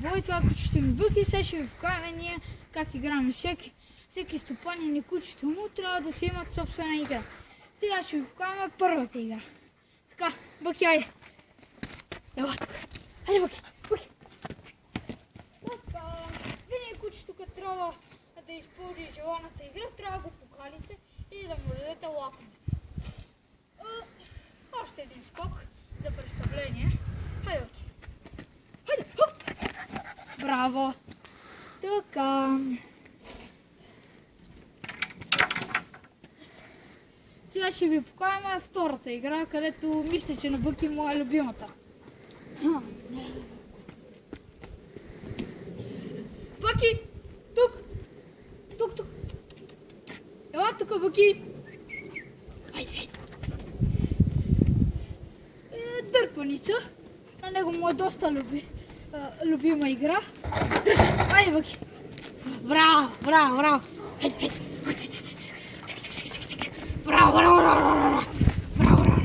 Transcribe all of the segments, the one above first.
Бой, това кучето ми Бъки, сега ще ви покажем ние как играем. Всеки стопанин и кучето му трябва да си имат собствена игра. Сега ще ви покажем първата игра. Така, Бъки, айде. Ела тук. Айде, Бъки, Бъки. Така, винаги кучето, като трябва да изпълни желаната игра, трябва да го покалите и да му дадете лакоми. Още един скок за представление. Хайде, Бъки. Хайде, хоп! Браво! Така. Сега ще ви покажем втората игра, където мисля, че на Бъки му е любимата. Бъки! Тук! Тук, тук! Ела тук, Бъки! Хайде, хайде! Дърпаница. На него му е доста любима игра. Айде, Бъки! Браво, браво, браво! Айде, айде! Браво, браво, браво, браво! Браво, браво!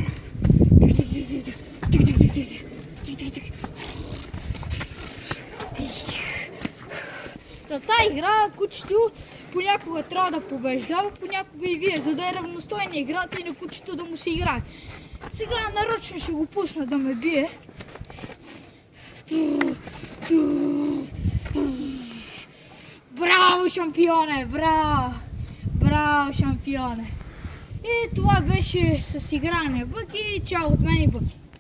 За тази игра кучето понякога трябва да побеждава, понякога и вие, за да е равностойна играта и на кучето да му се играе. Сега нарочно ще го пусна да ме бие. Браво, шампионе! Браво! Браво, шампионе! И това беше с игране Бъки. Чао от мен и Бъки.